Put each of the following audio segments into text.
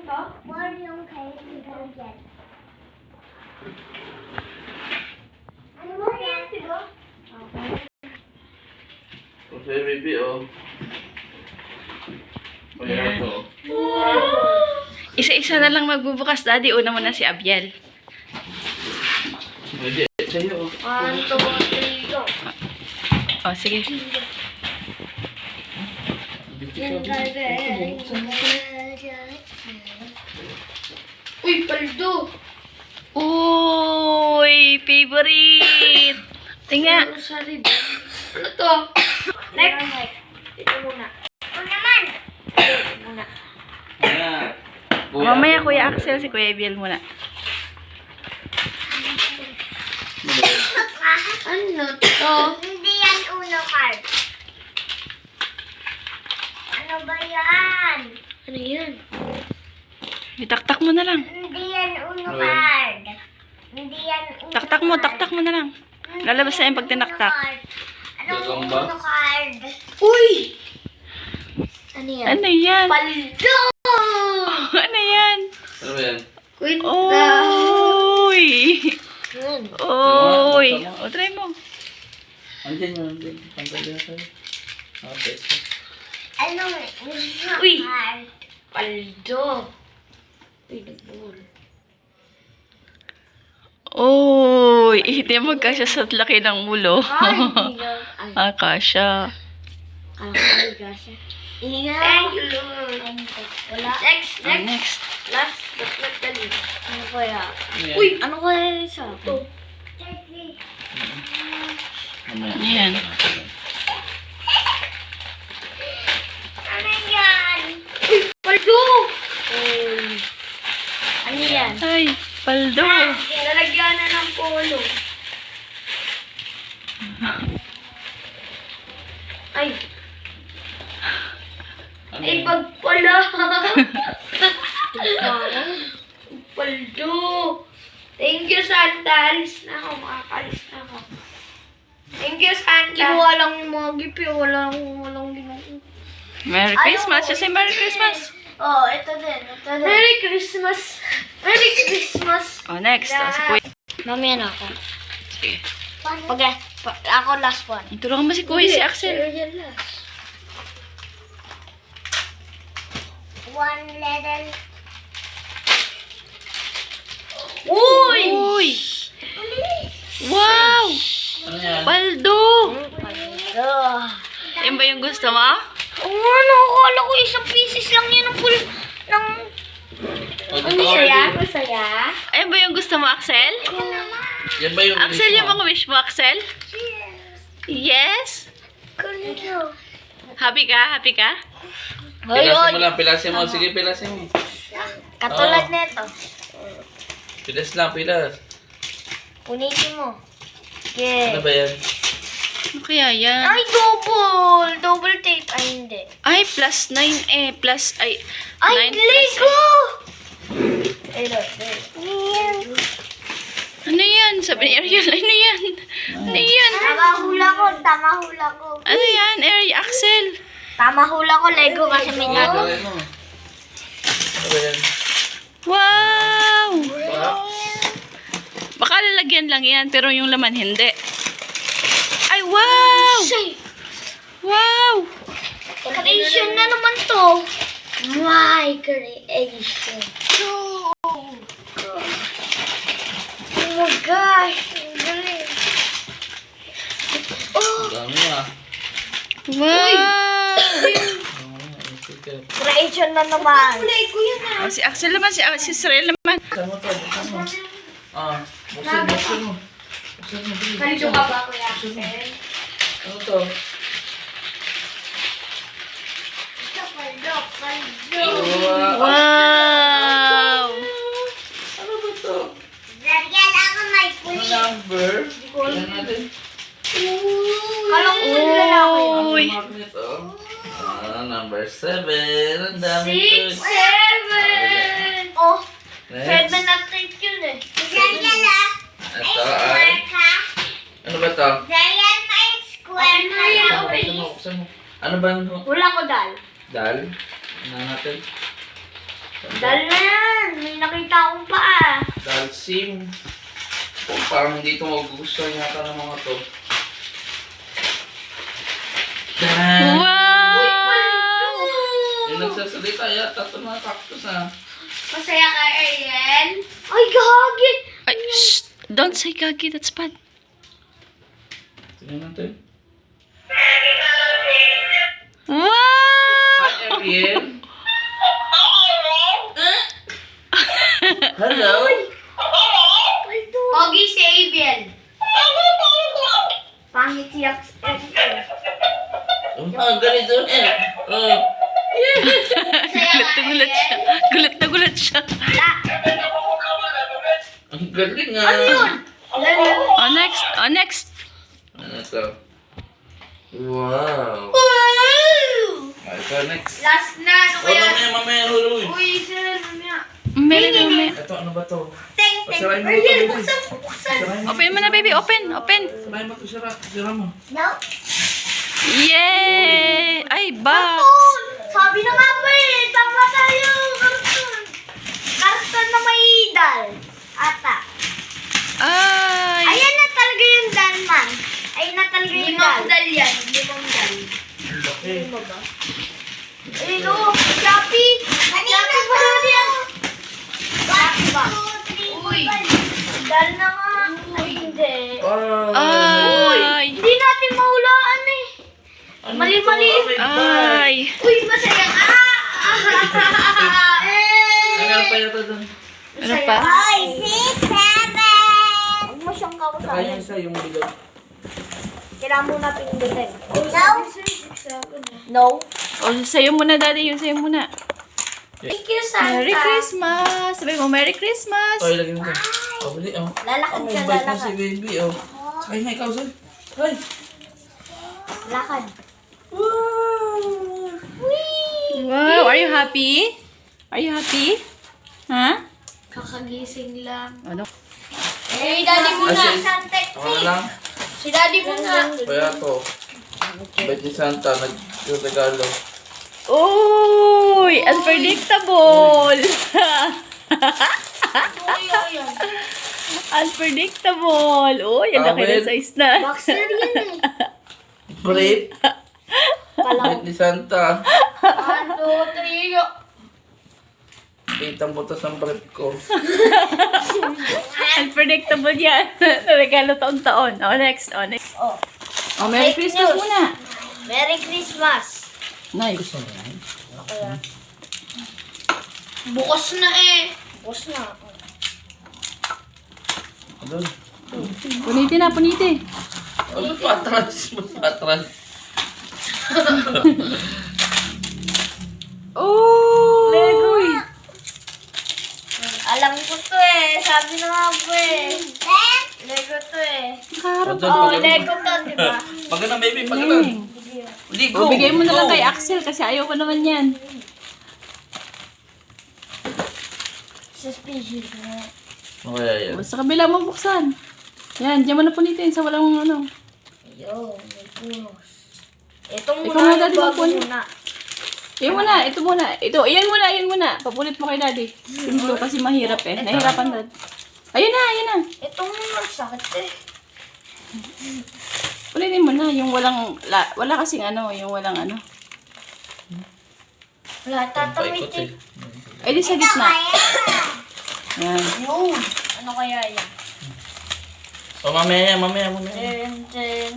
to? 4 yung kay Gabriel. Ano mo yan? Diba? Okay, baby, oh. Ayan to. Isa-isa na lang magbubukas, Daddy. Una muna si Abiel. Hindi, sa'yo, oh. 1, 2, 3, go. O, sige. Uy, paldo! Uy, favorite! Tinga. Ano sa rin? Ano to? Next! Ito muna. Ano naman? Ito muna. Ayan. Mamaya, Kuya Axel, si Kuya Abiel muna. Ano to? Hindi yan Uno card. Ano ba yan? Ano yan? Itaktak mo na lang. Hindi yan Uno card. Hindi yan Uno Taktak mo na lang. Lalabas na yan pag tinaktak. Anong Gagamba? Uno card? Uy! Ano yan? Ano yan? Paldo! Ano yan? Ano ba yan? Kwenta! Uy! Yan. Uy! O, try mo. Andiyan yun, andiyan. Tanggal yan sa'yo. Okay. Anong Uno Uy! card? Paldo! Uy, nagbul. Uy! Hindi magkasya sa laki ng ulo. Ay, hindi na. Ay, Kasya. kala ko naliga siya. Ingat! Thank you, Lord. Wala. Next! Next. Last but not the least. Ano kaya? Ayan. Uy! Ano kaya yung isa? Ito. Ano yan? Ayan. Ano yan? Uy! Paldo! Uy! Ano yan? Ay, paldo. Lalagyan na ng polo. Ay! Ano Ay, yan? bag pala! Paldo! Thank you, Santa. Alis na ako. Makakalis na ako. Thank you, Santa. Kinuha lang yung mga gift. Walang ginawa. Merry Christmas. Just say Merry Christmas. Oh, ito din. Ito din. Merry Christmas! Merry Christmas! O, next. O, si Kuya. Mamaya na ako. Sige. Okay. Ako last one. Tulungan mo si Kuya, si Axel. Yan last. One little. Uy! Uy! Wow! Ano yan? Paldo! Ah. Yan ba yung gusto mo? Ano? Akala ko isang pieces lang yan ng full ng... Ang saya? Masaya? Ayan ba yung gusto mo, Axel? Yan ba yung Axel, wish yung mga wish mo, Axel? Yes? Ganito. Happy ka? Happy ka? Pilasin mo lang, pilasin mo. Sige, pilasin mo. Katulad Oo. nito. Pilas lang, pilas. Punitin mo. Ano Yeah. ba yan? Ano kaya yan? Ay, double! Double tape. Ay, hindi. Ay, plus 9 eh. Plus, ay, Ay, 9 Lego! Ay, look. Ano yan? Sabi ni Ariel, ano yan? Ano yan? Tama hula ko. Tama hula ko. Ano yan, Ariel? Axel? Tama hula ko, Lego, kasi may nago. Ano mo? Ano ba yan? Wow! Ba? Baka lalagyan lang yan, pero yung laman hindi. Ay, wow! Wow! Creation na naman to. My creation. Oh my gosh. Ang galing. Oh, Ang dami ah. Wow! creation na naman. Lego yun Oh, si Axel naman, si Israel naman. Buksan mo to, buksan mo. Ah, buksan mo. Buksan mo, bilis. Kalito ka ba, Kuya Axel? Ano to? Ito, paldo. Paldo. Wow! Ano ba to? Lagyan ako may Ano pulis. number? Tingnan natin. Kala ko lalaki. Uy! Ang magnet, oh. Number 7. Ang dami to. 6, 7. Oh, 7 Next. na tape yun eh. Lagyan ah. Ay, Ito ay... square ka. Ano ba to? Lagyan may square ka. Buksan mo, buksan mo. Ano ba? Wala ko dal. Dal? Ano natin? Dahil na yan. May nakita akong paa. Dalsim. Oh, parang hindi ito magugustuhan yata ng mga to. Dan! Wow! Yung nagsasalita yata ito mga cactus ah. Masaya ka, Ariel? Ay, gagi. Ay, shh! Don't say gagi, that's bad. Tingnan natin. Wow! Hi, Ariel. Hello. Pogi si Ariel. Pangit siya. Oh, ganito eh. Oh. Masaya ka, Gulat siya. Ariel? Gulat na gulat siya. Ang galing ah. Ano yun? Oh, next. Oh, next. Ano to? Wow. Wow! Ito next. Last na, ano Oh, kaya? mamaya, huluy. Uy, sir, mamaya. Meron. Ito, ano ba to? Teng, teng. Pasarayin mo Ariel, ito, baby. buksan, buksan. Sirahin mo. Open mo na, baby. Open. Sirahin mo ito, sira mo. No? Yay! Ay, box. Sabi na nga ba eh. Tama tayo. Karton. Karton na may idal. Ata. Ay. Ayan na talaga yung dalman. Ayun na talaga yung Limang dal. dal yan, limang dal. Ang laki. Ayun o. Shopee. Shopee ba yun yan? Shopee ba? Uy. Dal na nga. Ay, hindi. Ay. Hindi natin mahulaan eh. Ano Mali-mali. to? Oh my God. Ay. Uy, masaya ka. Ay, meron pa yata doon. Ano pa? Ay, 6, 7. Huwag mo siyang Saka yung kawasahin. isa, yung bilog. Kailangan mo na pindutin. No? Oh, sa'yo muna, daddy. Yung sa'yo muna. Thank you, Santa. Merry Christmas! Sabi mo, Merry Christmas! Oh, ilagay mo ito. Oh, bali, oh. Lalakad Oh, ka, may bike na lalakad. si baby, oh. Sakay na ikaw, Sol. Ay! Lakad. Wow! Wow, are you happy? Are you happy? Ha? Kakagising lang. Ano? Eh, daddy muna. Santek. Ako na lang. Si daddy muna. Kaya to. Bait ni Santa, nagregalo. Uy! Unpredictable! Unpredictable! Uy, ang laki ng size na. Boxer yan eh. Brief. Bait ni Santa. 1, 2, 3. Kitang butas ang brief ko. Unpredictable yan. Regalo taon-taon. Oh, next. Oh, next. Oh. Oh, Merry Fake Christmas news. muna. Merry Christmas. Nice. Bukas na eh. Bus na. Doon. Punitin na, punitin. Ano patras? Patras. Uy! Alam ko to eh. Sabi na nga po eh. Lego to eh. Karap. Oh, Lego to, di ba? Pagana, baby, pagana. Hindi, go. O, bigay mo na lang Go. kay Axel kasi ayaw ko naman yan. Suspicious na. Okay, yan. O, sa kabila mo buksan. Yan, diyan mo na punitin sa walang ano. Yo, may punos. Ito Ikaw muna, na, Daddy, bago magpuno. muna. Yan muna, ito muna. Ito, ayan muna, ayan muna. Papulit mo kay daddy. Simple kasi mahirap eh. Nahirapan dad. Ayun na, ayun na. Ito muna, sakit eh. Pulitin mo na, yung walang, wala kasing ano, yung walang ano. Wala, tatamit Paikot eh. eh. Ay, di sa gitna. Yan. Yun. Ano kaya yan? Oh, mamaya. Ten.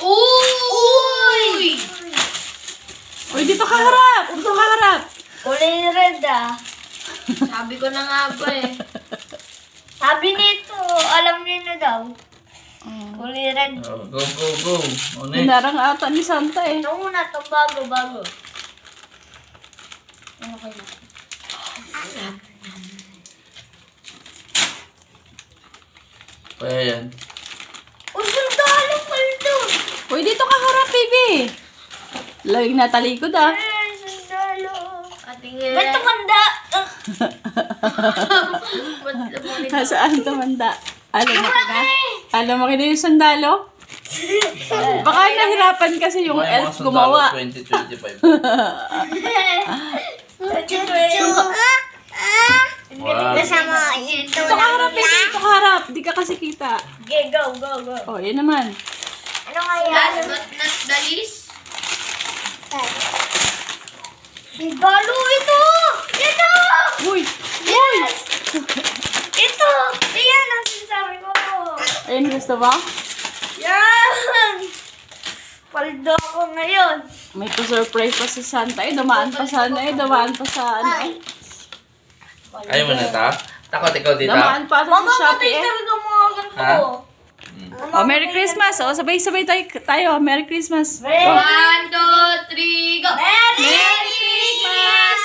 Uy! Uy, dito ka harap! Dito ka harap! Kulay red ah. Sabi ko na nga ba eh. Sabi nito, alam niyo na daw. Kulay red. Oh, go. Oh, next. Hinarang ata ni Santa eh. Ito muna, ito bago. Ano kaya? Kaya yan. Uy, sundalo paldo! Uy, dito ka harap, baby! Laging natalikod ah. Ay, sundalo. Atingin. Ba't tumanda? Nasaan tumanda? Alam mo ka na? Alam mo ka na yung sundalo? Baka nahirapan kasi yung Mga elf sundalo gumawa. 2025. Wow. Kasama ito. Ito ka harap, ito ka harap. Di ka kasi kita. Okay, go, go, go. Oh, yan naman. Ano kaya? Last but not the least. Sigalo ito! Ito! Uy! Uy! Ito! Ayan ang sinasabi ko. Ayun, gusto ba? Yan! Paldo ako ngayon. May pa-surprise pa si Santa. Eh, dumaan pa sa ano eh. Dumaan pa sa ano eh. Ayaw mo na ta? Takot ikaw dito. Dumaan pa ito sa Shopee eh. Talaga mga ganito. Ha? Oh, Merry Christmas. Oh, sabay-sabay tayo. Merry Christmas. 1, 2, 3, go! Merry Christmas!